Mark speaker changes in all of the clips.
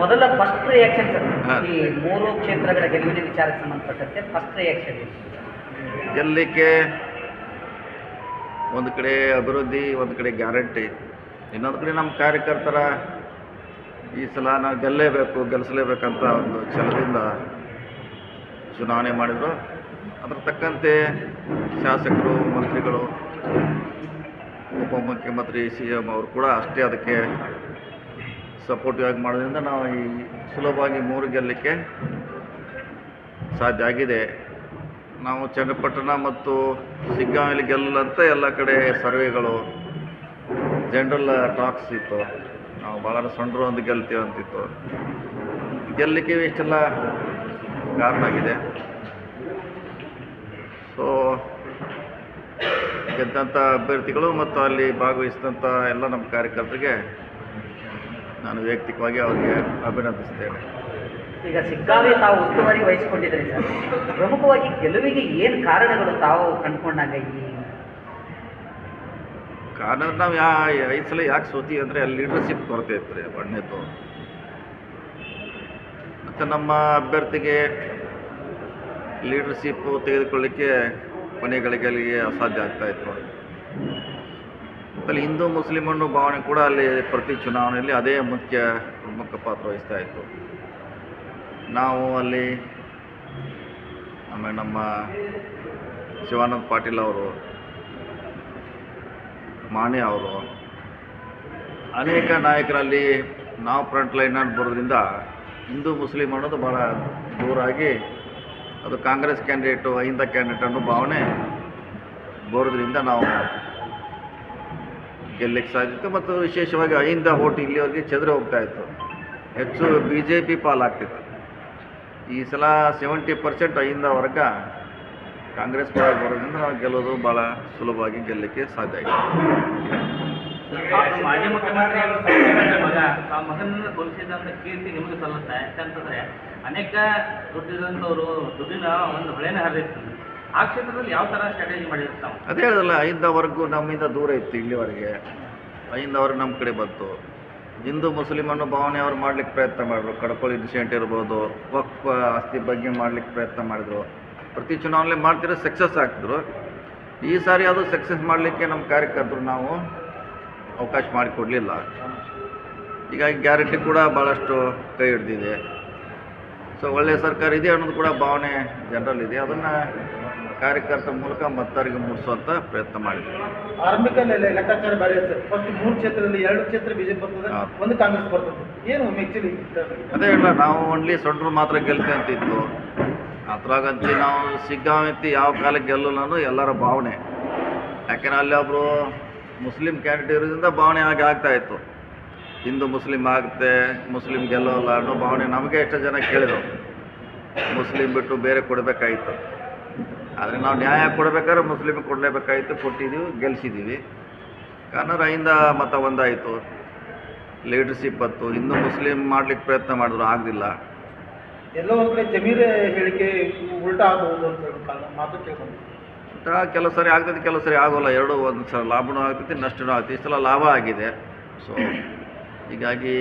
Speaker 1: ಮೊದಲ first reaction sir,
Speaker 2: ಹಾಂ.
Speaker 1: ಈ ಮೂರು ಕ್ಷೇತ್ರಗಳ ಗೆಲುವಿನ ವಿಚಾರಕ್ಕೆ ಸಂಬಂಧಪಟ್ಟಂತೆ ಫಸ್ಟ್ ರಿಯಾಕ್ಷನ್
Speaker 2: ಗೆಲ್ಲಲಿಕ್ಕೆ ಒಂದು ಕಡೆ ಅಭಿವೃದ್ಧಿ, ಒಂದು ಕಡೆ ಗ್ಯಾರಂಟಿ, ಇನ್ನೊಂದು ಕಡೆ ನಮ್ಮ ಕಾರ್ಯಕರ್ತರ ಈ ಸಲ ನಾವು ಗೆಲ್ಲಿಸಲೇಬೇಕಂತ ಒಂದು ಛಲದಿಂದ ಚುನಾವಣೆ ಮಾಡಿದರು. ಅದರ ತಕ್ಕಂತೆ ಶಾಸಕರು, ಮಂತ್ರಿಗಳು, ಉಪಮುಖ್ಯಮಂತ್ರಿ, CM ಅವರು ಕೂಡ ಅಷ್ಟೇ ಅದಕ್ಕೆ ಸಪೋರ್ಟಿವ್ ಆಗಿ ಮಾಡೋದ್ರಿಂದ ನಾವು ಈ ಸುಲಭವಾಗಿ 3 ಗೆಲ್ಲಲಿಕ್ಕೆ ಸಾಧ್ಯ ಆಗಿದೆ. ನಾವು ಚನ್ನಪಟ್ಟಣ ಮತ್ತು ಸಿಗ್ಗಾಂವಲ್ಲಿ ಗೆಲ್ಲಂತ ಎಲ್ಲ ಕಡೆ ಸರ್ವೆಗಳು, ಜನರಲ್ ಟಾಕ್ಸ್ ಇತ್ತು. ನಾವು ಭಾಳ ಸೊಂಡ್ರು ಒಂದು ಗೆಲ್ತೀವಿ ಅಂತಿತ್ತು. ಗೆಲ್ಲಲಿಕ್ಕೆ ಇಷ್ಟೆಲ್ಲ ಕಾರಣ ಆಗಿದೆ. ಸೊ ಗೆದ್ದಂಥ ಅಭ್ಯರ್ಥಿಗಳು ಮತ್ತು ಅಲ್ಲಿ ಭಾಗವಹಿಸಿದಂಥ ಎಲ್ಲ ನಮ್ಮ ಕಾರ್ಯಕರ್ತರಿಗೆ ನಾನು ವೈಯಕ್ತಿಕವಾಗಿ ಅವರಿಗೆ ಅಭಿನಂದಿಸ್ತೇನೆ.
Speaker 1: ಈಗ ಸಿಗ್ಗಾವಿ ತಾವು ಉಸ್ತುವಾರಿ ವಹಿಸಿಕೊಂಡಿದ್ದೀರಿ ಸರ್, ಪ್ರಮುಖವಾಗಿ ಗೆಲುವಿಗೆ ಏನು ಕಾರಣಗಳು ತಾವು ಕಂಡುಕೊಂಡಾಗ? ಈ
Speaker 2: ಕಾರಣ ನಾವು 5 ಸಲ ಯಾಕೆ ಸೋತೀವಿ ಅಂದರೆ ಅಲ್ಲಿ ಲೀಡರ್ಶಿಪ್ ಕೊರತೆ ಇತ್ತು ರೀ, ಬಣ್ಣದ್ದು. ಮತ್ತು ನಮ್ಮ ಅಭ್ಯರ್ಥಿಗೆ ಲೀಡರ್ಶಿಪ್ಪು ತೆಗೆದುಕೊಳ್ಳಿಕ್ಕೆ ಕೊನೆಗಳಿಗೆಲ್ಲಿಗೆ ಅಸಾಧ್ಯ ಆಗ್ತಾಯಿತ್ತು. ಅಲ್ಲಿ ಹಿಂದೂ ಮುಸ್ಲಿಂ ಅನ್ನೋ ಭಾವನೆ ಕೂಡ ಅಲ್ಲಿ ಪ್ರತಿ ಚುನಾವಣೆಯಲ್ಲಿ ಅದೇ ಪ್ರಮುಖ ಪಾತ್ರ ವಹಿಸ್ತಾ ಇತ್ತು. ನಾವು ಅಲ್ಲಿ ಆಮೇಲೆ ನಮ್ಮ ಶಿವಾನಂದ ಪಾಟೀಲ್ ಅವರು, ಮಾಣೆ ಅವರು, ಅನೇಕ ನಾಯಕರಲ್ಲಿ ನಾವು ಫ್ರಂಟ್ ಲೈನಲ್ಲಿ ಬರೋದ್ರಿಂದ ಹಿಂದೂ ಮುಸ್ಲಿಂ ಅನ್ನೋದು ಭಾಳ ದೂರಾಗಿ ಅದು ಕಾಂಗ್ರೆಸ್ ಕ್ಯಾಂಡಿಡೇಟು, ಅಹಿಂದ ಕ್ಯಾಂಡಿಡೇಟ್ ಅನ್ನೋ ಭಾವನೆ ಬರೋದ್ರಿಂದ ನಾವು ಗೆಲ್ಲಕ್ಕೆ ಸಾಧ್ಯತೆ. ಮತ್ತು ವಿಶೇಷವಾಗಿ ಅಹಿಂದ ಓಟ್ ಇಲ್ಲಿವರೆಗೆ ಚದುರಿ ಹೋಗ್ತಾಯಿತ್ತು, ಹೆಚ್ಚು BJP ಪಾಲಾಗ್ತಿತ್ತು. ಈ ಸಲ 70% ಅಹಿಂದ ವರ್ಗ ಕಾಂಗ್ರೆಸ್ ಪರವಾಗಿ ಬರೋದ್ರಿಂದ ನಾವು ಗೆಲ್ಲೋದು ಭಾಳ ಸುಲಭವಾಗಿ ಗೆಲ್ಲಲಿಕ್ಕೆ ಸಾಧ್ಯ ಆಗಿದೆ.
Speaker 3: ಮಾಜಿ ಮುಖ್ಯಮಂತ್ರಿ ಮಗ ಆ ಮಗನನ್ನು ಕೊಲಿಸಿದಂಥ ಕೀರ್ತಿ ನಿಮಗೆ ಸಲ್ಲುತ್ತೆ. ಯಾಕಂತಂದರೆ ಅನೇಕ ದುಡ್ಡಿದಂಥವರು ದುಡ್ಡಿನ ಒಂದು ಹೊಳೆನೇ ಹರಿದಿತ್ತು. ಆ ಕ್ಷೇತ್ರದಲ್ಲಿ ಯಾವ ಥರ ಸ್ಟ್ರಾಟಜಿ ಮಾಡಿರ್ತಾವೆ?
Speaker 2: ಅದೇ ಹೇಳೋದಲ್ಲ, ಅಹಿಂದ ವರ್ಗು ನಮ್ಮಿಂದ ದೂರ ಇತ್ತು ಇಲ್ಲಿವರೆಗೆ. ಅಹಿಂದ ವರ್ಗ ನಮ್ಮ ಕಡೆ ಬಂತು. ಹಿಂದೂ ಮುಸ್ಲಿಮ್ ಅನ್ನೋ ಭಾವನೆ ಅವ್ರು ಮಾಡ್ಲಿಕ್ಕೆ ಪ್ರಯತ್ನ ಮಾಡಿದ್ರು. ಕಡ್ಕೊಳ್ಳಿ ಇನ್ಸಿಡೆಂಟ್ ಇರ್ಬೋದು, ವಕ್ಫ್ ಆಸ್ತಿ ಬಗ್ಗೆ ಮಾಡ್ಲಿಕ್ಕೆ ಪ್ರಯತ್ನ ಮಾಡಿದ್ರು. ಪ್ರತಿ ಚುನಾವಣೆ ಮಾಡ್ತಿರೋ ಸಕ್ಸಸ್ ಆಗ್ತಿದ್ರು. ಈ ಸಾರಿ ಅದು ಸಕ್ಸಸ್ ಮಾಡಲಿಕ್ಕೆ ನಮ್ಮ ಕಾರ್ಯಕರ್ತರು ನಾವು ಅವಕಾಶ ಮಾಡಿಕೊಡಲಿಲ್ಲ. ಹೀಗಾಗಿ ಗ್ಯಾರಂಟಿ ಕೂಡ ಭಾಳಷ್ಟು ಕೈ ಹಿಡ್ದಿದೆ. ಸೊ ಒಳ್ಳೆಯ ಸರ್ಕಾರ ಇದೆ ಅನ್ನೋದು ಕೂಡ ಭಾವನೆ ಜನರಲ್ಲಿದೆ. ಅದನ್ನು ಕಾರ್ಯಕರ್ತರ ಮೂಲಕ ಮತದಾರರಿಗೆ ಮೂಡಿಸುವಂಥ ಪ್ರಯತ್ನ ಮಾಡಿದ್ವಿ.
Speaker 4: ಆರಂಭಿಕ ಲೆಕ್ಕಾಚಾರ ಬೇರೆ ಸರ್. ಫಸ್ಟ್ 3 ಕ್ಷೇತ್ರದಲ್ಲಿ 2 ಕ್ಷೇತ್ರ BJP ಬರ್ತದೆ, ಒಂದು ಕಾಂಗ್ರೆಸ್ ಬರ್ತದೆ. ಏನು ಆ್ಯಕ್ಚುಲಿ
Speaker 2: ಅದೇ ಇಲ್ಲ, ನಾವು ಓನ್ಲಿ ಸೊಂಡ್ರು ಮಾತ್ರ ಗೆಲ್ತೀವಿ ಅಂತಿತ್ತು. ಅದ್ರಾಗಂತೂ ನಾವು ಸಿಗ್ಗಾವಂತಿ ಯಾವ ಕಾಲಕ್ಕೆ ಗೆಲ್ಲಲ್ಲ ಅನ್ನೋ ಎಲ್ಲರ ಭಾವನೆ. ಯಾಕೆಂದ್ರೆ ಅಲ್ಲಿ ಒಬ್ಬರು ಮುಸ್ಲಿಂ ಕ್ಯಾಂಡಿಡೇಟ್ ಇರೋದ್ರಿಂದ ಭಾವನೆ ಹಾಗೆ ಆಗ್ತಾಯಿತ್ತು. ಹಿಂದೂ ಮುಸ್ಲಿಂ ಆಗುತ್ತೆ, ಮುಸ್ಲಿಂ ಗೆಲ್ಲೋಲ್ಲ ಅನ್ನೋ ಭಾವನೆ ನಮಗೆ ಎಷ್ಟೋ ಜನ ಕೇಳಿದ್ರು. ಮುಸ್ಲಿಂ ಬಿಟ್ಟು ಬೇರೆ ಕೊಡಬೇಕಾಗಿತ್ತು. ಆದರೆ ನಾವು ನ್ಯಾಯ ಕೊಡಬೇಕಾದ್ರೆ ಮುಸ್ಲಿಮಿಗೆ ಕೊಡಲೇಬೇಕಾಗಿತ್ತು. ಕೊಟ್ಟಿದ್ದೀವಿ, ಗೆಲ್ಲಿಸಿದ್ದೀವಿ. ಕಾರಣ ಅಹಿಂದ ಮತ ಒಂದಾಯಿತು, ಲೀಡರ್ಶಿಪ್ ಬತ್ತು. ಹಿಂದೂ ಮುಸ್ಲಿಂ ಮಾಡ್ಲಿಕ್ಕೆ ಪ್ರಯತ್ನ ಮಾಡಿದ್ರು, ಆಗಲಿಲ್ಲ.
Speaker 4: ಎಲ್ಲೋ ಒಂದು ಕಡೆ ಜಮೀರ್ ಹೇಳಿಕೆ ಉಲ್ಟಾ ಆಗಬಹುದು ಅಂತ ಮಾತು ಕೇಳ್ಕೊಂಡು
Speaker 2: ಕೆಲವು ಸರಿ ಆಗ್ತೈತಿ, ಕೆಲವು ಸರಿ ಆಗೋಲ್ಲ. ಎರಡು ಒಂದು ಸಲ ಲಾಭನೂ ಆಗ್ತೈತಿ, ನಷ್ಟನೂ ಆಗ್ತೈತಿ. ಈ ಸಲ ಲಾಭ ಆಗಿದೆ. ಸೊ ಹೀಗಾಗಿ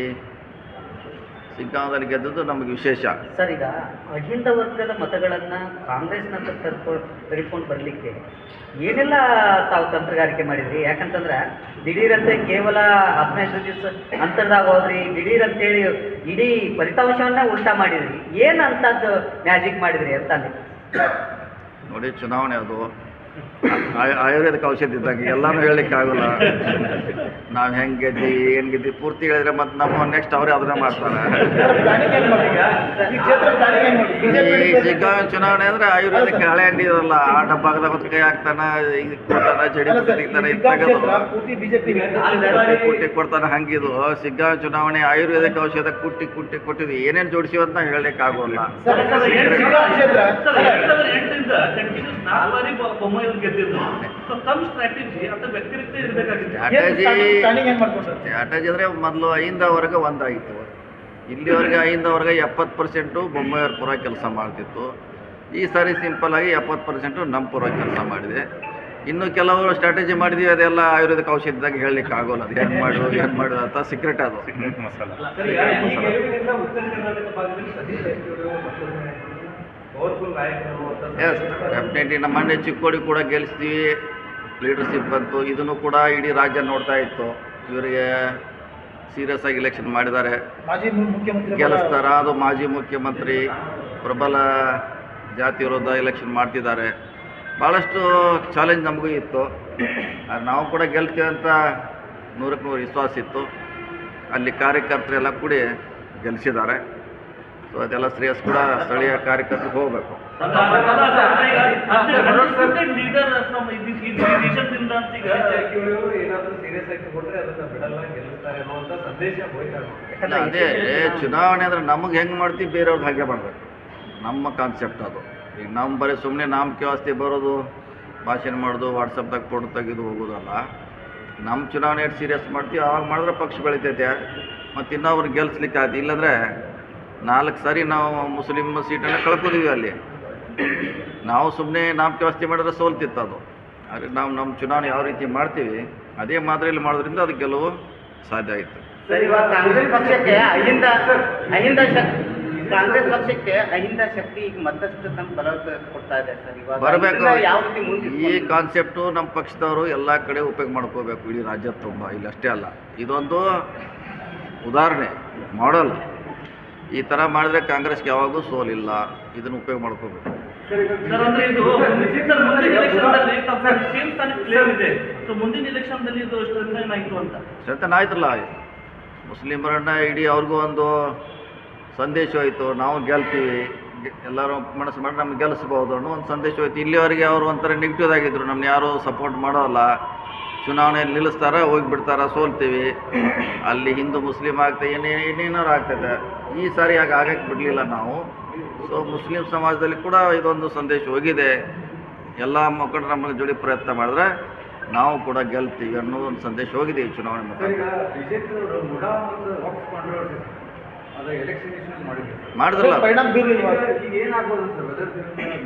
Speaker 2: ಸಿಗ್ಗಾಂವದಲ್ಲಿ ಗೆದ್ದದ್ದು ನಮಗೆ ವಿಶೇಷ.
Speaker 1: ಸರ್, ಈಗ ಅಹಿಂದ ವರ್ಗದ ಮತಗಳನ್ನು ಕಾಂಗ್ರೆಸ್ನಂತ ತೆಗೆದುಕೊಂಡು ಬರಲಿಕ್ಕೆ ಏನೆಲ್ಲ ತಾವು ತಂತ್ರಗಾರಿಕೆ ಮಾಡಿದ್ರಿ? ಯಾಕಂತಂದ್ರೆ ದಿಢೀರಂತೆ ಕೇವಲ 15 ದಿವಸ ಅಂತರದಾಗ ಹೋದ್ರಿ, ದಿಢೀರ್ ಅಂತೇಳಿ ಇಡೀ ಫಲಿತಾಂಶವನ್ನ ಉಲ್ಟಾ ಮಾಡಿದ್ರಿ. ಏನು ಅಂತದ್ದು ಮ್ಯಾಜಿಕ್ ಮಾಡಿದ್ರಿ ಅಂತ ಅಲ್ಲಿ?
Speaker 2: ನೋಡಿ, ಚುನಾವಣೆ ಅದು ಆಯುರ್ವೇದಿಕ್ ಔಷಧಿ ಇದ್ದಾಗ ಎಲ್ಲನೂ ಹೇಳಲಿಕ್ಕೆ ಆಗೋಲ್ಲ. ನಾವು ಹೆಂಗೆ ಗೆದ್ದಿ ಏನು ಗೆದ್ದಿ ಪೂರ್ತಿ ಹೇಳಿದ್ರೆ ಮತ್ತು ನಮ್ಮ ನೆಕ್ಸ್ಟ್ ಅವರೇ ಅದನ್ನ ಮಾಡ್ತಾರೆ. ಈ ಸಿಗ್ಗಾಂವ ಚುನಾವಣೆ ಅಂದರೆ ಆಯುರ್ವೇದಿಕ್ ಹಳೆ ಅಂಗಡಿ ಇರಲ್ಲ, ಆ ಡಬ್ಬಾಗದಾಗ ಒಂದು ಕೈ ಹಾಕ್ತಾನೆ, ಈಗ ಕೊಡ್ತಾನೆ, ಜಡಿ ತೆಗಿತಾನೆ, ಇದು ತೆಗೆದು ಕುಟ್ಟಿ ಕೊಡ್ತಾನೆ. ಹಂಗಿದು ಸಿಗ್ಗಾಂವ ಚುನಾವಣೆ ಆಯುರ್ವೇದಿಕ್ ಔಷಧ ಕೊಟ್ಟಿದ್ದು ಏನೇನು ಜೋಡಿಸಿವ ಅಂತ ಹೇಳಲಿಕ್ಕೆ ಆಗೋಲ್ಲ. ಸ್ಟ್ರಾಟಜಿ ಅಂದರೆ ಮೊದಲು ಅಹಿಂದ ವರ್ಗ ಒಂದಾಗಿತ್ತು. ಇಲ್ಲಿವರೆಗೆ ಅಹಿಂದ ವರ್ಗ 70% ಬೊಮ್ಮಾಯಿಯವ್ರ ಪರ ಕೆಲಸ ಮಾಡ್ತಿತ್ತು. ಈ ಸಾರಿ ಸಿಂಪಲ್ ಆಗಿ 70% ನಮ್ಮ ಪರ ಕೆಲಸ ಮಾಡಿದೆ. ಇನ್ನು ಕೆಲವರು ಸ್ಟ್ರಾಟಜಿ ಮಾಡಿದೀವಿ, ಅದೆಲ್ಲ ಆಯುರ್ವೇದಿಕ್ ಔಷಧಿದಾಗ ಹೇಳಲಿಕ್ಕೆ ಆಗೋಲ್ಲ. ಅದು ಏನು ಮಾಡೋದು ಅಂತ ಸೀಕ್ರೆಟ್ ಅದು.
Speaker 5: ಸರ್, ಈಗ ಈ ಗೆಲುವಿನಿಂದ ಉತ್ತರ ಕರ್ನಾಟಕ ಭಾಗದಲ್ಲಿ ಸತೀಶ್ ಜಾರಕಿಹೊಳಿ ಅವರು ಮತ್ತೊಮ್ಮೆ ಪವರ್ಫುಲ್ ನಾಯಕರು ಅಂತ
Speaker 2: ಎಸ್ ಡೆಫಿನೆಟ್ಲಿ. ನಮ್ಮ ಮನೆ ಚಿಕ್ಕೋಡಿ ಕೂಡ ಗೆಲ್ಲಿಸ್ತೀವಿ, ಲೀಡರ್ಶಿಪ್ ಬಂತು. ಇದನ್ನು ಕೂಡ ಇಡೀ ರಾಜ್ಯ ನೋಡ್ತಾ ಇತ್ತು. ಇವರಿಗೆ ಸೀರಿಯಸ್ ಆಗಿ ಎಲೆಕ್ಷನ್ ಮಾಡಿದ್ದಾರೆ,
Speaker 4: ಮಾಜಿ ಮುಖ್ಯಮಂತ್ರಿ
Speaker 2: ಗೆಲ್ಲಿಸ್ತಾರ. ಅದು ಮಾಜಿ ಮುಖ್ಯಮಂತ್ರಿ ಪ್ರಬಲ ಜಾತಿ ವಿರೋಧ ಎಲೆಕ್ಷನ್ ಮಾಡ್ತಿದ್ದಾರೆ. ಭಾಳಷ್ಟು ಚಾಲೆಂಜ್ ನಮಗೂ ಇತ್ತು. ನಾವು ಕೂಡ ಗೆಲ್ತೀವಿ ಅಂತ 100ಕ್ಕೆ 100 ವಿಶ್ವಾಸ ಇತ್ತು. ಅಲ್ಲಿ ಕಾರ್ಯಕರ್ತರೆಲ್ಲ ಕೂಡಿ ಗೆಲ್ಲಿಸಿದ್ದಾರೆ. ಸೊ ಅದೆಲ್ಲ ಶ್ರೇಯಸ್ ಕೂಡ ಸ್ಥಳೀಯ ಕಾರ್ಯಕರ್ತರಿಗೆ ಹೋಗಬೇಕು.
Speaker 5: ಜಾರಕಿಹೊಳಿ ಅವರು ಏನಾದರೂ ಸೀರಿಯಸ್ ಆಗಿ ತಗೊಂಡ್ರೆ ಅದನ್ನ ಬಿಡಲ್ಲ, ಗೆಲ್ಲಿಸ್ತಾರೆ ಅನ್ನುವಂಥ ಸಂದೇಶ ಹೋಯ್ತಾರೆ.
Speaker 2: ಅದೇ ಚುನಾವಣೆ ಅಂದರೆ ನಮಗೆ ಹೆಂಗೆ ಮಾಡ್ತೀವಿ, ಬೇರೆಯವ್ರಿಗೆ ಹಾಗೆ ಮಾಡಬೇಕು. ನಮ್ಮ ಕಾನ್ಸೆಪ್ಟ್ ಅದು. ಈಗ ನಮ್ಮ ಬರೀ ಸುಮ್ಮನೆ ನಾಮಕೆ ವಾಸ್ತಿ ಬರೋದು, ಭಾಷಣ ಮಾಡೋದು, ವಾಟ್ಸಪ್ದಾಗ ಫೋಟೋ ತೆಗೆದು ಹೋಗೋದಲ್ಲ. ನಮ್ಮ ಚುನಾವಣೆ ಎಷ್ಟು ಸೀರಿಯಸ್ ಮಾಡ್ತೀವಿ, ಆವಾಗ ಮಾಡಿದ್ರೆ ಪಕ್ಷ ಬೆಳಿತೈತೆ. ಮತ್ತು ಇನ್ನೊಬ್ರು ಗೆಲ್ಲಿಸ್ಲಿಕ್ಕೆ ಆಯ್ತು. ಇಲ್ಲಾಂದರೆ 4 ಸಾರಿ ನಾವು ಮುಸ್ಲಿಮ್ ಸೀಟನ್ನು ಕಳ್ಕೊಂಡಿದ್ದೀವಿ ಅಲ್ಲಿ. ನಾವು ಸುಮ್ಮನೆ ನಾಮಕೆ ವಾಸ್ತಿ ಮಾಡಿದ್ರೆ ಸೋಲ್ತಿತ್ತು ಅದು. ಆದರೆ ನಾವು ನಮ್ಮ ಚುನಾವಣೆ ಯಾವ ರೀತಿ ಮಾಡ್ತೀವಿ ಅದೇ ಮಾದರಿಯಲ್ಲಿ ಮಾಡೋದ್ರಿಂದ ಅದು ಗೆಲುವು ಸಾಧ್ಯ ಆಯಿತು.
Speaker 6: ಸರ್, ಇವಾಗ ಕಾಂಗ್ರೆಸ್ ಪಕ್ಷಕ್ಕೆ ಅಹಿಂದ ಶಕ್ತಿ ಈಗ ಮತ್ತಷ್ಟು ತಮ್ಮ ಬಲ ಕೊಡ್ತಾ ಇದೆ ಸರ್. ಇವಾಗ
Speaker 2: ಬರಬೇಕು.
Speaker 6: ಯಾವ ರೀತಿ ಮುಂದೆ
Speaker 2: ಈ ಕಾನ್ಸೆಪ್ಟು ನಮ್ಮ ಪಕ್ಷದವರು ಎಲ್ಲ ಕಡೆ ಉಪಯೋಗ ಮಾಡ್ಕೋಬೇಕು, ಇಡೀ ರಾಜ್ಯದ ತುಂಬ. ಇಲ್ಲಿ ಅಷ್ಟೇ ಅಲ್ಲ, ಇದೊಂದು ಉದಾಹರಣೆ, ಮಾಡಲ್. ಈ ಥರ ಮಾಡಿದ್ರೆ ಕಾಂಗ್ರೆಸ್ಗೆ ಯಾವಾಗಲೂ ಸೋಲಿಲ್ಲ. ಇದನ್ನು ಉಪಯೋಗ ಮಾಡ್ಕೋಬೇಕು.
Speaker 3: ಮುಂದಿನ ಎಲೆಕ್ಷನ್ದಲ್ಲಿ ಇದು ಸ್ಟ್ರೆಂಥನ್ ಆಯಿತು ಅಂತ
Speaker 2: ಸ್ಟ್ರೆಂಥನ್ ಆಯ್ತಲ್ಲ. ಮುಸ್ಲಿಮರನ್ನ ಇಡೀ ಅವ್ರಿಗೂ ಒಂದು ಸಂದೇಶ ಹೋಯಿತು, ನಾವು ಗೆಲ್ತೀವಿ, ಎಲ್ಲರೂ ಮನಸ್ಸು ಮಾಡಿ ನಮ್ಗೆ ಗೆಲ್ಲಿಸ್ಬೋದು ಅನ್ನೋ ಒಂದು ಸಂದೇಶ ಹೋಯ್ತು. ಇಲ್ಲಿವರೆಗೆ ಅವರು ಒಂಥರ ನೆಗೆಟಿವ್ ಆಗಿದ್ರು, ನಮ್ಮನ್ನ ಯಾರೂ ಸಪೋರ್ಟ್ ಮಾಡೋಲ್ಲ, ಚುನಾವಣೆಯಲ್ಲಿ ನಿಲ್ಲಿಸ್ತಾರ, ಹೋಗಿಬಿಡ್ತಾರ, ಸೋಲ್ತೀವಿ, ಅಲ್ಲಿ ಹಿಂದೂ ಮುಸ್ಲಿಮ್ ಆಗ್ತದೆ, ಏನೇನಾರು ಆಗ್ತದೆ. ಈ ಸಾರಿ ಆಗಕ್ಕೆ ಬಿಡಲಿಲ್ಲ ನಾವು. ಸೊ ಮುಸ್ಲಿಂ ಸಮಾಜದಲ್ಲಿ ಕೂಡ ಇದೊಂದು ಸಂದೇಶ ಹೋಗಿದೆ. ಎಲ್ಲ ಮುಖಂಡರು ನಮ್ಮ ಜೋಡಿ ಪ್ರಯತ್ನ ಮಾಡಿದ್ರೆ ನಾವು ಕೂಡ ಗೆಲ್ತೀವಿ ಅನ್ನೋ ಒಂದು ಸಂದೇಶ ಹೋಗಿದೆ ಈ ಚುನಾವಣೆ
Speaker 5: ಸರ್, ಈಗ
Speaker 2: ಮುಖಾಂತರ.
Speaker 5: ಬಿಜೆಪಿಯವರು ಮುಡಾ ಮತ್ತು ವಕ್ಫ್ ಕಾಂಟ್ರವರ್ಸಿ ಅದು ಎಲೆಕ್ಷನ್ ಇಶ್ಯೂಸ್ ಮಾಡಿದ್ರು.
Speaker 2: ಮಾಡಿದ್ರಲ್ಲ.
Speaker 4: ಪರಿಣಾಮ ಬೀರಲಿಲ್ವಾ?
Speaker 5: ಈಗ ಏನಾಗ್ಬೋದು sir, whether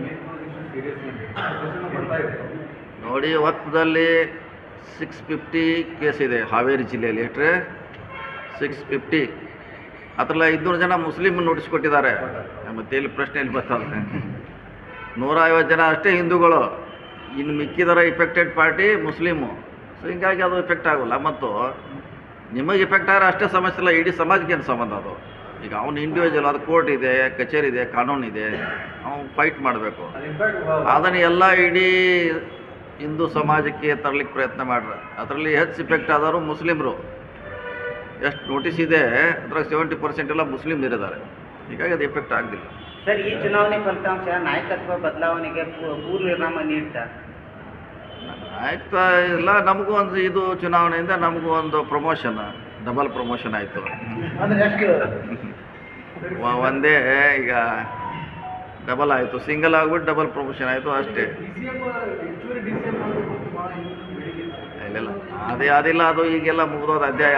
Speaker 5: main position serious ಬರ್ತಾ ಇದೆ.
Speaker 2: ನೋಡಿ, ವಕ್ಫದಲ್ಲಿ 650 ಕೇಸ್ ಇದೆ ಹಾವೇರಿ ಜಿಲ್ಲೆಯಲ್ಲಿ. ಎಷ್ಟ್ರೆ 650. ಅದರಲ್ಲ 200 ಜನ ಮುಸ್ಲಿಮ್ ನೋಟಿಸ್ ಕೊಟ್ಟಿದ್ದಾರೆ. ಮತ್ತೆ ಇಲ್ಲಿ ಪ್ರಶ್ನೆಯಲ್ಲಿ ಬರ್ತದೆ, 150 ಜನ ಅಷ್ಟೇ ಹಿಂದೂಗಳು, ಇನ್ನು ಮಿಕ್ಕಿದರ ಇಫೆಕ್ಟೆಡ್ ಪಾರ್ಟಿ ಮುಸ್ಲಿಮು. ಸೊ ಹಿಂಗಾಗಿ ಅದು ಎಫೆಕ್ಟ್ ಆಗೋಲ್ಲ. ಮತ್ತು ನಿಮಗೆ ಎಫೆಕ್ಟ್ ಆದರೆ ಅಷ್ಟೇ ಸಮಸ್ಯೆ ಇಲ್ಲ, ಇಡೀ ಸಮಾಜಕ್ಕೆ ಏನು ಸಂಬಂಧ ಅದು. ಈಗ ಅವ್ನು ಇಂಡಿವಿಜುವಲ್, ಅದು ಕೋರ್ಟ್ ಇದೆ, ಕಚೇರಿ ಇದೆ, ಕಾನೂನು ಇದೆ, ಅವ್ನು ಫೈಟ್ ಮಾಡಬೇಕು. ಅದನ್ನು ಎಲ್ಲ ಇಡೀ ಹಿಂದೂ ಸಮಾಜಕ್ಕೆ ತರಲಿಕ್ಕೆ ಪ್ರಯತ್ನ ಮಾಡ್ರೆ ಅದರಲ್ಲಿ ಹೆಚ್ಚು ಇಫೆಕ್ಟ್ ಆದವರು ಮುಸ್ಲಿಮರು. ಎಷ್ಟು ನೋಟಿಸ್ ಇದೆ ಅದ್ರಾಗ 70% ಎಲ್ಲ ಮುಸ್ಲಿಮ್ ಇರಿದ್ದಾರೆ. ಹೀಗಾಗಿ ಅದು ಎಫೆಕ್ಟ್ ಆಗಲಿಲ್ಲ.
Speaker 6: ಸರ್, ಈ ಚುನಾವಣೆ ಫಲಿತಾಂಶ ನಾಯಕತ್ವ ಬದಲಾವಣೆಗೆ ಪೂರ್ವ ವಿರಾಮ ನೀಡ್ತಾ?
Speaker 2: ಆಯ್ತು ಇಲ್ಲ, ನಮಗೂ ಒಂದು ಇದು ಚುನಾವಣೆಯಿಂದ ನಮಗೂ ಒಂದು ಪ್ರಮೋಷನ್, ಡಬಲ್ ಪ್ರಮೋಷನ್ ಆಯಿತು.
Speaker 4: ಅಂದ್ರೆ ಎಷ್ಟು?
Speaker 2: ಒಂದೇ ಈಗ ಡಬಲ್ ಆಯಿತು, ಸಿಂಗಲ್ ಆಗಿಬಿಟ್ಟು ಡಬಲ್ ಪ್ರಮೋಷನ್ ಆಯಿತು ಅಷ್ಟೇ. ಇಲ್ಲ ಅದಿಲ್ಲ, ಅದು ಈಗೆಲ್ಲ ಮುಗಿದೋದು ಅಧ್ಯಾಯ.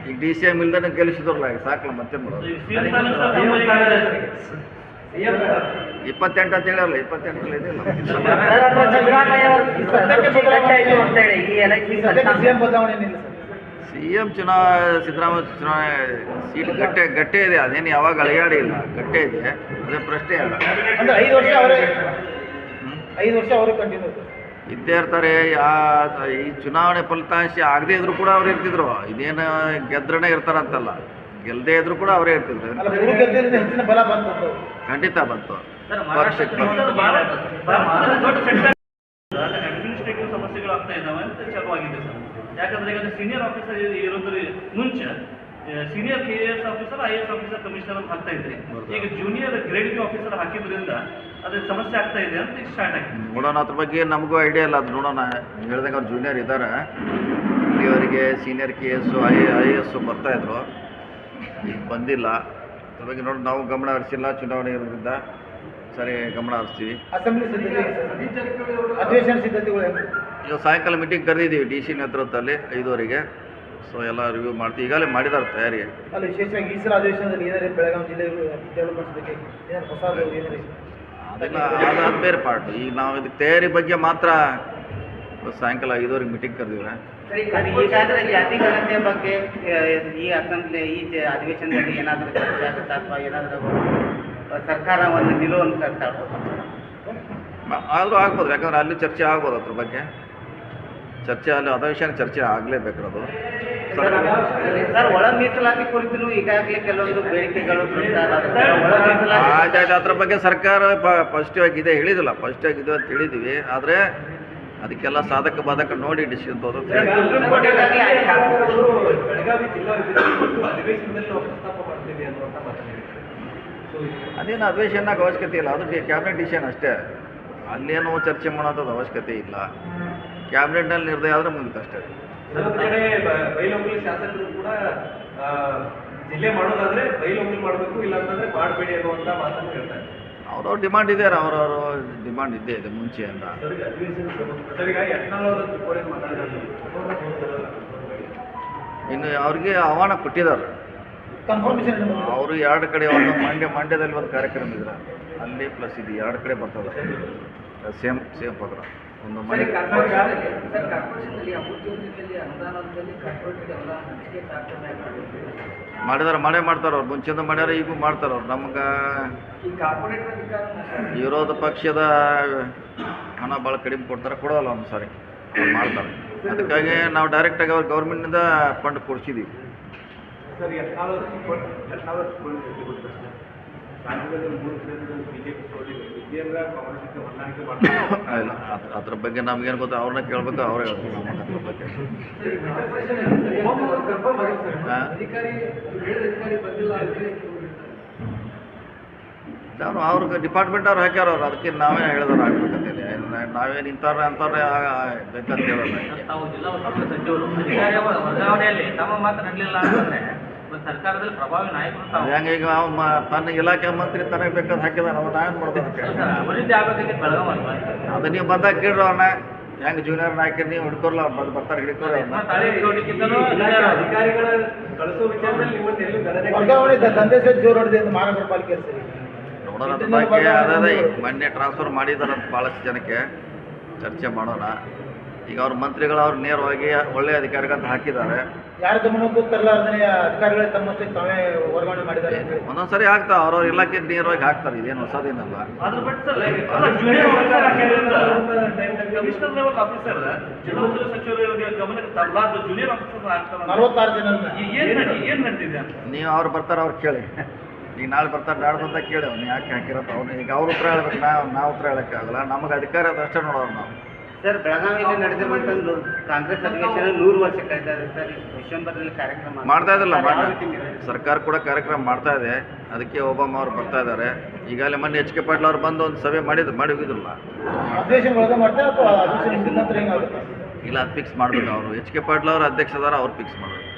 Speaker 2: ಈಗ DCM ಇಲ್ದೇ ಗೆಲ್ಲಿಸಿದ್ರಲ್ಲ, ಈಗ ಸಾಕಲ್ಲ, ಮತ್ತೆ ಮಾಡೋದು. 28 ಅಂತ ಹೇಳಲ್ಲ, 28 ಇದೆಯಲ್ಲ.
Speaker 4: ಸಿಎಂ ಬದಲಾವಣೆ ಏನಿಲ್ಲ ಸರ್.
Speaker 2: CM ಸಿದ್ದರಾಮಯ್ಯ ಚುನಾವಣೆ ಸೀಟ್ ಗಟ್ಟೆ ಇದೆ. ಅದೇನು ಯಾವಾಗ ಅಳೆಯಾಡಿ ಇಲ್ಲ, ಗಟ್ಟೆ ಇದೆ, ಅದೇ ಪ್ರಶ್ನೆ ಅಲ್ಲ.
Speaker 4: ಅಂದ್ರೆ 5 ವರ್ಷ ಅವರೇ 5 ವರ್ಷ ಅವರೇ ಕಂಟಿನ್ಯೂ
Speaker 2: ಇದ್ದೇ ಇರ್ತಾರೆ. ಈ ಚುನಾವಣೆ ಫಲಿತಾಂಶ ಆಗದೇ ಇದ್ರು ಕೂಡ ಅವ್ರು ಇರ್ತಿದ್ರು. ಇದೇನು ಗೆದ್ರನೇ ಇರ್ತಾರಂತಲ್ಲ, ಗೆಲ್ಲದೇ ಇದ್ರು ಕೂಡ ಅವರೇ ಇರ್ತಿದ್ರು.
Speaker 4: ಅಲ್ಲ, ಗುರು ಗೆದ್ದಿರಿಂದ ಹೆಚ್ಚಿನ ಬಲ ಬಂತು.
Speaker 2: ಖಂಡಿತ ಬಂತು.
Speaker 3: ಅಡ್ಮಿನಿಸ್ಟ್ರೇಟಿವ್ ಸಮಸ್ಯೆಗಳು ಆಗ್ತಾ ಇದ್ದಾವೆ ಅಂತ ಚಲುವಾಗಿದೆ ಸರ್. ಯಾಕಂದ್ರೆ ಈಗ ಸೀನಿಯರ್ ಆಫೀಸರ್ ಇರೋದ್ರ ಮುಂಚೆ senior KAS officer, IAS officer, commissioner ಅಂತ ಹಾಕ್ತಾ ಇದ್ರಿ. ಈಗ ಜೂನಿಯರ್ ಗ್ರೇಡ್ ಬಿ ಆಫೀಸರ್ ಹಾಕಿದ್ರಿಂದ ಅದ್ರ ಸಮಸ್ಯೆ ಆಗ್ತಾ ಇದೆ ಅಂತ ಈಗ ಸ್ಟಾರ್ಟ್ ಆಗಿದೆ.
Speaker 2: ನೋಡೋಣ, ಅದ್ರ ಬಗ್ಗೆ ನಮಗೂ ಐಡಿಯಾ ಇಲ್ಲ. ಅದು ನೋಡೋಣ. ಹೇಳ್ದಂಗೆ ಅವ್ರು ಜೂನಿಯರ್ ಇದ್ದಾರೆ, ಇವರಿಗೆ ಸೀನಿಯರ್ KS IAS ಬರ್ತಾಯಿದ್ರು, ಈಗ ಬಂದಿಲ್ಲ. ಅದ್ರ ಬಗ್ಗೆ ನೋಡಿ, ನಾವು ಗಮನ ಹರಿಸಿಲ್ಲ. ಚುನಾವಣೆ ಇರೋದ್ರಿಂದ ಸರಿ ಗಮನ ಹರಿಸ್ತೀವಿ.
Speaker 4: ಅಸೆಂಬ್ಲಿ ಸಿದ್ಧತೆ, ಅಧಿವೇಶನ ಸಿದ್ಧತೆಗಳು
Speaker 2: ಈಗ ಸಾಯಂಕಾಲ ಮೀಟಿಂಗ್ ಕರೆದಿದ್ದೀವಿ DC ನೇತೃತ್ವದಲ್ಲಿ 5:00ಗೆ. ಸೊ ಎಲ್ಲ ರಿವ್ಯೂ ಮಾಡ್ತೀವಿ, ಈಗಾಗಲೇ ಮಾಡಿದ್ದಾರೆ ತಯಾರಿ.
Speaker 4: ಅಲ್ಲ, ವಿಶೇಷವಾಗಿ ಈ ಸಲ ಅಧಿವೇಶನದಲ್ಲಿ ಏನಾದ್ರು ಬೆಳಗಾವಿ ಜಿಲ್ಲೆ ಡೆವಲಪ್ಮೆಂಟ್ಸ್ ಬಗ್ಗೆ ಏನಾದ್ರು ಹೊಸ ಏನಾದ್ರು
Speaker 2: ಅದೆಲ್ಲ ಅದಾದ ಬೇರೆ ಪಾರ್ಟ್. ಈಗ ನಾವು ಇದಕ್ಕೆ ತಯಾರಿ ಬಗ್ಗೆ ಮಾತ್ರ ಇವತ್ತು ಸಾಯಂಕಾಲ 5:30 ಮೀಟಿಂಗ್ ಕರೆದಿವ್ರೆ.
Speaker 6: ಸರ್, ಈಗಾದ್ರೆ ಜಾತಿ ಗಣತಿಯ ಬಗ್ಗೆ ಈ ಅಸೆಂಬ್ಲಿ ಅಧಿವೇಶನದಲ್ಲಿ ಏನಾದರೂ ಚರ್ಚೆ ಆಗುತ್ತಾ ಅಥವಾ ಏನಾದರೂ ಸರ್ಕಾರ ಒಂದು ನಿಲುವನ್ನು ತರ್ತಾರೋ?
Speaker 2: ಆದರೂ ಆಗ್ಬೋದು, ಯಾಕಂದ್ರೆ ಅಲ್ಲಿ ಚರ್ಚೆ ಆಗ್ಬೋದು ಅದ್ರ ಬಗ್ಗೆ. ಚರ್ಚೆ ಅಲ್ಲಿ ಅಧಿವೇಶನ ಚರ್ಚೆ ಆಗಲೇಬೇಕಿರೋದು.
Speaker 6: ಸರ್, ಒಳ ಮೀಸಲಾತಿ ಕುರಿತು ಈಗಾಗಲೇ ಕೆಲವೊಂದು ಬೇಡಿಕೆಗಳು ಒಳ ಮೀಸಲಾತಿ
Speaker 2: ಆಯ್ತು, ಅದ್ರ ಬಗ್ಗೆ ಸರ್ಕಾರ ಪಾಸಿಟಿವ್ ಆಗಿದೆ ಹೇಳಿದಿಲ್ಲ, ಪಾಸಿಟಿವ್ ಆಗಿದೆ ಅಂತ ಹೇಳಿದ್ದೀವಿ. ಆದರೆ ಅದಕ್ಕೆಲ್ಲ ಸಾಧಕ ಬಾಧಕ ನೋಡಿ ಡಿಸಿಷನ್ ತಗೋದು.
Speaker 6: ಸುಪ್ರೀಂ ಕೋರ್ಟ್ ಈಗಾಗಲೇ
Speaker 5: ಬೆಳಗಾವಿ ಜಿಲ್ಲಾ ಅಧಿವೇಶನದಲ್ಲಿ ನಾವು ಪ್ರಸ್ತಾಪ ಮಾಡ್ತೀವಿ ಅನ್ನುವಂಥ ಮಾತನ್ನು ಹೇಳಿದ್ದಾರೆ.
Speaker 2: ಅದೇನು ಅಧಿವೇಶನಾಗ ಅವಶ್ಯಕತೆ ಇಲ್ಲ, ಅದು ಕ್ಯಾಬಿನೆಟ್ ಡಿಸಿಷನ್ ಅಷ್ಟೇ. ಅಲ್ಲೇನೋ ಚರ್ಚೆ ಮಾಡೋದು ಅವಶ್ಯಕತೆ ಇಲ್ಲ. ಕ್ಯಾಬಿನೆಟ್ನಲ್ಲಿ ನಿರ್ಣಯ ಆದರೆ ಮುಗಿತು ಅಷ್ಟೇ.
Speaker 5: ಒಂದು ಕಡೆ ಬೈಲಹೊಂಗಲ ಶಾಸಕರು ಕೂಡ ಜಿಲ್ಲೆ ಮಾಡೋದಾದ್ರೆ ಬೈಲಹೊಂಗಲ ಮಾಡಬೇಕು, ಇಲ್ಲ ಅಂತಂದ್ರೆ ಮಾಡಬೇಡಿ ಅನ್ನುವಂಥ ಮಾತನ್ನು ಹೇಳ್ತಾರೆ.
Speaker 2: ಅವ್ರವ್ರ ಡಿಮಾಂಡ್ ಇದೆ, ಅವ್ರವ್ರ ಡಿಮಾಂಡ್ ಇದ್ದೇ ಇದೆ ಮುಂಚೆಯಿಂದ. ಇನ್ನು ಅವ್ರಿಗೆ ಆಹ್ವಾನ ಕೊಟ್ಟಿದ್ದಾರೆ.
Speaker 4: ಕನ್ಫರ್ಮೇಷನ್
Speaker 2: ಅವರು 2 ಕಡೆ ಒಂದು ಮಂಡ್ಯದಲ್ಲಿ ಒಂದು ಕಾರ್ಯಕ್ರಮ ಇದ್ರೆ ಅಲ್ಲಿ ಪ್ಲಸ್ ಇದು 2 ಕಡೆ ಬರ್ತದೆ. Same program. ಒಂದು ಮನೆ ಮಾಡೇ ಮಾಡ್ತಾರೆ ಅವ್ರು. ಮುಂಚೆಯಿಂದ ಮಾಡ್ಯಾರ, ಈಗೂ ಮಾಡ್ತಾರೆ ಅವ್ರು. ನಮ್ಗೆ ವಿರೋಧ ಪಕ್ಷದ ಹಣ ಭಾಳ ಕಡಿಮೆ ಕೊಡ್ತಾರೆ, ಕೊಡೋಲ್ಲ ಒಂದು ಸಾರಿ ಅವ್ರು ಮಾಡ್ತಾರೆ. ಅದಕ್ಕಾಗಿ ನಾವು ಡೈರೆಕ್ಟಾಗಿ ಅವ್ರು ಗೌರ್ಮೆಂಟಿಂದ ಫಂಡ್ ಕೊಡ್ಸಿದ್ದೀವಿ.
Speaker 5: ಸರ್, ರಾಜ್ಯದಲ್ಲಿ 3 ಕ್ಷೇತ್ರದಲ್ಲಿ ಬಿಜೆಪಿ ಸೋಲಿದೆ. ವಿಜೇಂದ್ರ ಕಾಂಗ್ರೆಸ್ಗೆ ಹೊಂದಾಣಿಕೆ ಮಾಡ್ತಾರೆ.
Speaker 2: ಇಲ್ಲ, ಅದ್ರ ಬಗ್ಗೆ ನಮಗೇನು ಗೊತ್ತು, ಅವ್ರನ್ನ ಕೇಳಬೇಕು, ಅವರೇ ಹೇಳ್ಬೇಕು ನಮಗೆ ಅದ್ರ ಬಗ್ಗೆ. ಅವ್ರಿಗೆ ಡಿಪಾರ್ಟ್ಮೆಂಟ್ ಅವ್ರು ಹಾಕ್ಯಾರ ಅವ್ರು, ಅದಕ್ಕೆ ನಾವೇ ಹೇಳಿದವ್ರು ಆಗ್ಬೇಕಂತೇಳಿ. ನಾವೇನು ಅಂಥವ್ರೆ ಬೇಕಂತ ಹೇಳೋಲ್ಲ.
Speaker 3: ತಾವು ಜಿಲ್ಲಾ ಉಸ್ತುವಾರಿ ಸಚಿವರು ಅಧಿಕಾರಿಯ ವರ್ಗಾವಣೆಯಲ್ಲಿ ತಮ್ಮ ಮಾತು ನಡಲಿಲ್ಲ ಅಂತಂದ್ರೆ ಸರ್ಕಾರದಲ್ಲಿ ಪ್ರಭಾವಿ ನಾಯಕರು ತಾವು
Speaker 2: ಹೆಂಗೆ ಈಗ ತನ್ನ ಇಲಾಖೆ ಮಂತ್ರಿ ತನಗೆ ಬೇಕಾದ ಹಾಕಿದಾನೆ, ಅವ್ರು ನಾವೇನು ಮಾಡೋದು ಅದಕ್ಕೆ?
Speaker 3: ಅಭಿವೃದ್ಧಿ ಆಗಬೇಕಿತ್ತು ಬೆಳಗಾವಿ.
Speaker 2: ಅದು ನೀವು ಬಂದಾಗ ಕೇಳ್ರಿ ಅವ್ರನ್ನ, ಹೆಂಗೆ ಜೂನಿಯರ್ ನಾಯಕರು ನೀವು ಹಿಡ್ಕೊರ್ಲ, ಅವ್ರು ಬರ್ತಾರೆ ಹಿಡ್ಕೊರಿ ಅವ್ರನ್ನ.
Speaker 5: ಅಧಿಕಾರಿಗಳ ಕಳಿಸೋ ವಿಚಾರದಲ್ಲಿ ಇವತ್ತು ಎಲ್ಲೂ ಗಣನೆ
Speaker 4: ವರ್ಗಾವಣೆ ದಂಧೆ ಜೋರು ಹೊಡೆದಿದೆ ಎಂದು ಮಹಾನಗರ ಪಾಲಿಕೆ ಸರಿ
Speaker 2: ನೋಡೋಣ ಅದ್ರ ಬಗ್ಗೆ. ಅದೇ ಈಗ ಮೊನ್ನೆ ಟ್ರಾನ್ಸ್ಫರ್ ಮಾಡಿದಾರಂತ ಭಾಳಷ್ಟು ಜನಕ್ಕೆ ಚರ್ಚೆ ಮಾಡೋಣ. ಈಗ ಅವ್ರ ಮಂತ್ರಿಗಳು ಅವ್ರು ನೇರವಾಗಿ ಒಳ್ಳೆಯ ಅಧಿಕಾರಿಗಂತ ಹಾಕಿದ್ದಾರೆ.
Speaker 4: ಯಾರ ಗಮನಕ್ಕೂ ತರಲಾರ್ದೇ ಅಧಿಕಾರಿಗಳೇ ತಮ್ಮಷ್ಟಕ್ಕೆ ತಾವೇ ವರ್ಗಾವಣೆ ಮಾಡಿದ್ದಾರೆ ಅಂತ ಹೇಳಿ
Speaker 2: ಒಂದೊಂದು ಸರಿ ಆಗ್ತಾವೆ, ಅವ್ರವ್ರ ಇಲಾಖೆ ನೇರವಾಗಿ ಹಾಕ್ತಾರೆ. ಇದೇನು ಹೊಸದೇನಲ್ಲ.
Speaker 3: ಅದ್ರ ಬಿಟ್ಟು ಕಮಿಷನರ್ ಲೆವೆಲ್ ಆಫೀಸರ್ ಜಿಲ್ಲಾ ಉಸ್ತುವಾರಿ ಸಚಿವರಿಗೆ ಗಮನಕ್ಕೆ ತರಲಾರ್ದು ಜೂನಿಯರ್ ಆಫೀಸರ್ ಆಗ್ತಾರೆ.
Speaker 4: 46 ಜನ
Speaker 3: ಏನು ನಡೆದಿದೆ ಅಂತ
Speaker 2: ನೀವು ಅವ್ರು ಬರ್ತಾರೆ, ಅವ್ರು ಕೇಳಿ. ಈಗ ನಾಳೆ ಬರ್ತಾರೆ, ನಾಳೆ ಬಂದಾಗ ಕೇಳಿ ಅವ್ನು ಯಾಕೆ ಹಾಕಿರತ್ತ ಅವ್ನು. ಈಗ ಅವ್ರು ಉತ್ತರ ಹೇಳ್ಬೇಕು, ನಾವು ಉತ್ತರ ಹೇಳೋಕ್ಕಾಗಲ್ಲ. ನಮಗೆ ಅಧಿಕಾರ ಅದು ಅಷ್ಟೇ ನೋಡೋರು ನಾವು.
Speaker 6: ಸರ್, ಬೆಳಗಾವಿಯಲ್ಲಿ ನಡೆದಿರುವಂಥ ಕಾಂಗ್ರೆಸ್ ಅಧಿವೇಶನ 100 ವರ್ಷ ಕಳೆದಿದೆ ಸರ್. ಡಿಸೆಂಬರ್ನಲ್ಲಿ ಕಾರ್ಯಕ್ರಮ
Speaker 2: ಮಾಡ್ತಾ ಇದ್ದಿಲ್ಲ,
Speaker 6: ಯಾವ ರೀತಿ ನಿರ್ವಹಿಸ್ತಾರೆ?
Speaker 2: ಸರ್ಕಾರ ಕೂಡ ಕಾರ್ಯಕ್ರಮ ಮಾಡ್ತಾ ಇದೆ. ಅದಕ್ಕೆ ಒಬಾಮ ಅವ್ರು ಬರ್ತಾ ಇದ್ದಾರೆ. ಈಗಾಗಲೇ ಮೊನ್ನೆ HK ಪಾಟೀಲ್ ಅವ್ರು ಬಂದು ಒಂದು ಸಭೆ ಮಾಡಿ ಹೋಗಿದ್ರಲ್ಲ.
Speaker 4: ಅಧಿವೇಶನ ಒಳಗೆ ಮಾಡ್ತಾರೆ ಅಥವಾ ಅಧಿವೇಶನ ಮುಗಿದ ನಂತರ ಹೆಂಗಾಗುತ್ತೆ?
Speaker 2: ಇಲ್ಲ, ಅದು ಫಿಕ್ಸ್ ಮಾಡಬೇಕು ಅವರು. HK ಪಾಟೀಲ್ ಅವರು ಅಧ್ಯಕ್ಷದಾರ, ಅವ್ರು ಫಿಕ್ಸ್ ಮಾಡಬೇಕು.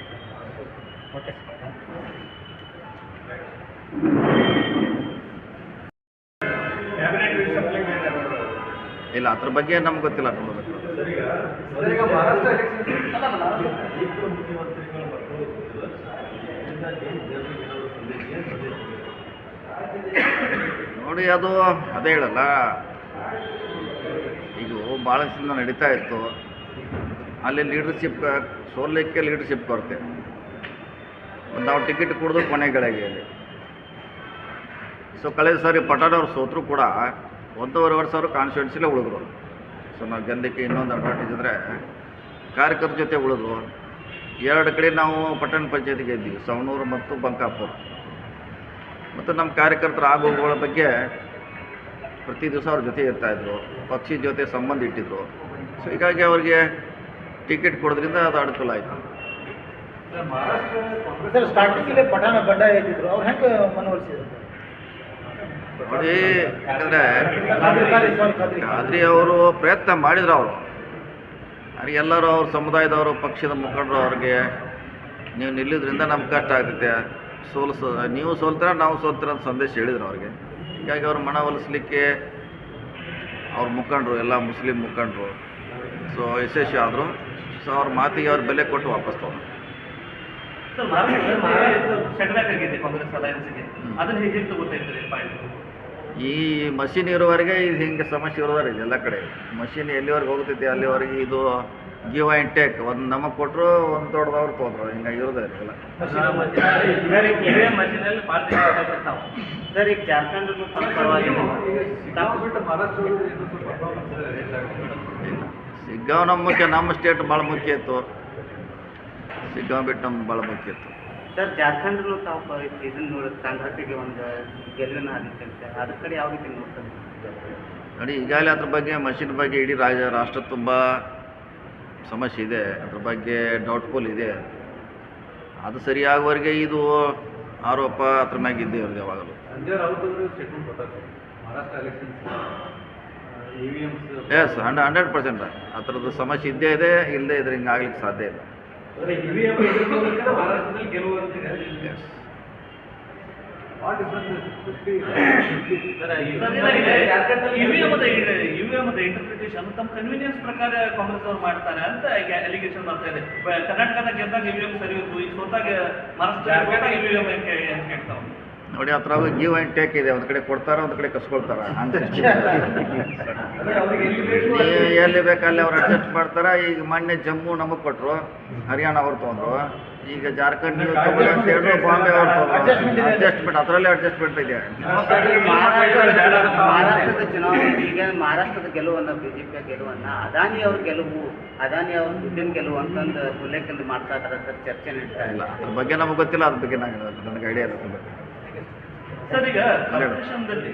Speaker 2: ಇಲ್ಲ, ಅದ್ರ ಬಗ್ಗೆ ನಮ್ಗೆ ಗೊತ್ತಿಲ್ಲ, ನೋಡಬೇಕು.
Speaker 5: ಈಗ ಮಹಾರಾಷ್ಟ್ರ
Speaker 2: ನೋಡಿ, ಅದು ಅದೇ ಹೇಳಲ್ಲ, ಈಗ ಭಾಳ ದಿವಸದಿಂದ ನಡೀತಾ ಇತ್ತು. ಅಲ್ಲಿ ಲೀಡರ್ಶಿಪ್ ಸೋಲಿಕ್ಕೆ ಲೀಡರ್ಶಿಪ್ ಕೊರತೆ. ನಾವು ಟಿಕೆಟ್ ಕೊಡೋದು ಕೊನೆಗಳಿಗೆ ಅಲ್ಲಿ. ಸೊ ಕಳೆದ ಸಾರಿ ಪಟಾಣ್ ಅವ್ರು ಸೋತರು ಕೂಡ 1.5 ವರ್ಷ ಅವರು ಕಾನ್ಸ್ಟಿಟ್ಯೂನ್ಸಿಲೇ ಉಳಿದ್ರು. ಸೊ ನಾವು ಗೆಲ್ಲಲಿಕ್ಕೆ ಇನ್ನೊಂದು ಅಡ್ವಾಂಟೇಜ್ ಅಂದರೆ ಕಾರ್ಯಕರ್ತರ ಜೊತೆ ಉಳಿದ್ರು. 2 ಕಡೆ ನಾವು ಪಟ್ಟಣ ಪಂಚಾಯತಿಗೆ ಗೆದ್ದಿವಿ, ಸವಣೂರು ಮತ್ತು ಬಂಕಾಪುರ. ಮತ್ತು ನಮ್ಮ ಕಾರ್ಯಕರ್ತರ ಆಗೋಗಳ ಬಗ್ಗೆ ಪ್ರತಿ ದಿವಸ ಅವ್ರ ಜೊತೆ ಇರ್ತಾಯಿದ್ರು, ಪಕ್ಷಿ ಜೊತೆ ಸಂಬಂಧ ಇಟ್ಟಿದ್ರು. ಸೊ ಹೀಗಾಗಿ ಅವ್ರಿಗೆ ಟಿಕೆಟ್ ಕೊಡೋದ್ರಿಂದ ಅದು ಅನುಕೂಲ ಆಯಿತು.
Speaker 4: ಸರ್, ಸ್ಟಾರ್ಟಿಂಗಲ್ಲೇ ಪಠಾಣ ಬಂಡಾಯ ಇದ್ದಿದ್ರು, ಅವ್ರು ಹೆಂಗೆ ಮನವೊಲಿಸಿದ್ರು?
Speaker 2: ನೋಡಿ, ಯಾಕಂದರೆ
Speaker 4: ಖಾದ್ರಿ
Speaker 2: ಖಾದ್ರಿ ಅವರು ಪ್ರಯತ್ನ ಮಾಡಿದ್ರು. ಅವರು ಎಲ್ಲರೂ ಅವ್ರ ಸಮುದಾಯದವರು, ಪಕ್ಷದ ಮುಖಂಡರು ಅವ್ರಿಗೆ ನೀವು ನಿಲ್ಲಿದ್ರಿಂದ ನಮ್ಗೆ ಕಷ್ಟ ಆಗ್ತೈತೆ, ನೀವು ಸೋಲ್ತೀರ ನಾವು ಸೋಲ್ತೀರ ಅಂತ ಸಂದೇಶ ಹೇಳಿದ್ರು ಅವ್ರಿಗೆ. ಹೀಗಾಗಿ ಅವ್ರ ಮನವೊಲಿಸ್ಲಿಕ್ಕೆ ಅವ್ರ ಮುಖಂಡರು ಎಲ್ಲ ಮುಸ್ಲಿಂ ಮುಖಂಡರು ಸೊ ಯಶಸ್ವಿ ಆದರು. ಸೊ ಅವ್ರ ಮಾತಿಗೆ ಅವ್ರ ಬೆಲೆ ಕೊಟ್ಟು ವಾಪಸ್ ತಗೊಂಡು.
Speaker 3: ಸರ್, ಸೆಟ್ಬ್ಯಾಕ್ ಆಗಿದೆ ಕಾಂಗ್ರೆಸ್ ಅಲಯನ್ಸ್ಗೆ. ಅದನ್ನು ಹೇಗೆ ತಗೋತಾ ಇದ್ದೀರಿ ಪಾಯಿಂಟ್?
Speaker 2: ಈ ಮಷಿನ್ ಇರೋವರೆಗೆ ಇದು ಹಿಂಗೆ ಸಮಸ್ಯೆ ಇರೋದಾರೆ ಎಲ್ಲ ಕಡೆ. ಮಷಿನ್ ಎಲ್ಲಿವರೆಗೆ ಹೋಗ್ತೈತಿ ಅಲ್ಲಿವರೆಗೆ ಇದು ಗಿವ್ ಆ್ಯಂಡ್ ಟೇಕ್, ಒಂದು ನಮಗೆ ಕೊಟ್ಟರು ಒಂದು ದೊಡ್ಡದವ್ರು ತೊಗೊಂಡ್ರು, ಹಿಂಗಾಗಿ ಇರೋದೇ ಎಲ್ಲ.
Speaker 3: ಮಷೀನಲ್ಲಿ ಪಾರ್ಟಿ ನಾವು
Speaker 6: ಸರ್ ಈಗ ಜಾರ್ಖಂಡ್ ಪರವಾಗಿ
Speaker 2: ಸಿಗ್ಗಾಂವ್ ನಮ್ಮ ಸ್ಟೇಟ್ ಭಾಳ ಮುಖ್ಯ ಇತ್ತು. ಸಿಗ್ಗಾಂವ್ ಬಿಟ್ಟು ನಮ್ಗೆ ಭಾಳ ಮುಖ್ಯ ಇತ್ತು.
Speaker 6: ಸರ್ ಜಾರ್ಖಂಡ್ನು ತಾವು ಇದನ್ನು ನೋಡಿ ಕಾಂಗ್ರೆಸ್ಸಿಗೆ ಒಂದು ಗೆಲುವಿನ ಆದಿತ್ತಂತೆ, ಅದ್ರ ಕಡೆ ಯಾವ ರೀತಿ ನೋಡ್ತಾರೆ
Speaker 2: ನೋಡಿ? ಈಗಾಗಲೇ ಅದ್ರ ಬಗ್ಗೆ ಮಷಿನ್ ಬಗ್ಗೆ ಇಡೀ ರಾಷ್ಟ್ರ ತುಂಬ ಸಮಸ್ಯೆ ಇದೆ, ಅದ್ರ ಬಗ್ಗೆ ಡೌಟ್ಫುಲ್ ಇದೆ. ಅದು ಸರಿಯಾಗುವವರೆಗೆ ಇದು ಆರೋಪ ಅದ್ರ ಮ್ಯಾಗ ಇದ್ದೇ ಇರೋದು ಯಾವಾಗಲೂ.
Speaker 5: ಸಂಜಯ್ ರಾವುತ್ ಅವರು ಸ್ಟೇಟ್ಮೆಂಟ್ ಕೊಟ್ಟಾರೆ ಮಹಾರಾಷ್ಟ್ರ ಎಲೆಕ್ಷನ್ಸ್ EVMs
Speaker 2: ಎಸ್ 100% ಆ ಥರದ್ದು ಸಮಸ್ಯೆ ಇದ್ದೇ ಇದೆ, ಇಲ್ಲದೆ ಇದ್ರೆ ಹಿಂಗೆ ಆಗ್ಲಿಕ್ಕೆ ಸಾಧ್ಯ ಇಲ್ಲ.
Speaker 5: ಅಂದ್ರೆ EVM ಇದ್ರ ಮೂಲಕ ಮಹಾರಾಷ್ಟ್ರದಲ್ಲಿ ಗೆಲುವು ಅಂತ
Speaker 2: ಎಸ್
Speaker 5: ವಾಟ್ ಡಿಫರೆನ್ಸ್
Speaker 3: ಯುವಿಎಂ ಇಂಟರ್ಪ್ರಿಟೇಷನ್ ತಮ್ಮ ಕನ್ವೀನಿಯನ್ಸ್ ಪ್ರಕಾರ ಕಾಂಗ್ರೆಸ್ ಅವ್ರು ಮಾಡ್ತಾರೆ ಅಂತ ಅಲಿಗೇಷನ್ ಮಾಡ್ತಾ ಇದೆ. ಕರ್ನಾಟಕದ ಗೆದ್ದಾಗ ಯುವಿಎಂ ಸರಿ ಇತ್ತು, ಈಗ ಸೋತಾಗ ಮಹಾರಾಷ್ಟ್ರ ಯುವಿಎಂ ಅಂತ ಕೇಳ್ತಾವ.
Speaker 2: ನೋಡಿ, ಆ ಥರ ಗಿವ್ ಆ್ಯಂಡ್ ಟೇಕ್ ಇದೆ. ಒಂದು ಕಡೆ ಕೊಡ್ತಾರೆ, ಒಂದು ಕಡೆ ಕಸ್ಕೊಳ್ತಾರೆ. ಹಂಗೆ ಎಲ್ಲಿ ಬೇಕು ಅಲ್ಲಿ ಅವ್ರು ಅಡ್ಜಸ್ಟ್ ಮಾಡ್ತಾರೆ. ಈಗ ಮೊನ್ನೆ ಜಮ್ಮು ನಮಗೆ ಕೊಟ್ಟರು, ಹರಿಯಾಣ ಅವ್ರು ತೊಗೊಂಡ್ರು. ಈಗ ಜಾರ್ಖಂಡ್ ನೀವು ತಗೊಳ್ಳಿ ಅಂತ ಹೇಳಿದ್ರು, ಬಾಂಬೆ ಅವ್ರು ತೊಗೊಂಡ್ರು. ಅಡ್ಜಸ್ಟ್ಮೆಂಟ್ ಅದರಲ್ಲೇ ಅಡ್ಜಸ್ಟ್ಮೆಂಟ್ ಇದೆ.
Speaker 6: ಮಹಾರಾಷ್ಟ್ರದ ಚುನಾವಣೆ ಈಗ ಮಹಾರಾಷ್ಟ್ರದ ಗೆಲುವನ್ನು ಬಿಜೆಪಿಯ ಗೆಲುವನ್ನು ಅದಾನಿ ಅವ್ರ ಗೆಲುವು, ಅದಾನಿ ಅವ್ರ ದುಡ್ಡಿನ ಗೆಲುವು ಅಂತಂದು ಉಲ್ಲೇಖ ಮಾಡ್ತಾ ಇದ್ದಾರೆ ಸರ್, ಚರ್ಚೆ ನಡೀತಾ
Speaker 2: ಇಲ್ಲ, ಅದ್ರ ಬಗ್ಗೆ ನಮಗೆ ಗೊತ್ತಿಲ್ಲ. ಅದ್ರ ಬಗ್ಗೆ ನನಗೆ ಐಡಿಯಾ ಇರುತ್ತೆ.
Speaker 3: ಸರ್ ಈಗ ಕಾರ್ಪೊರೇಷನ್ದಲ್ಲಿ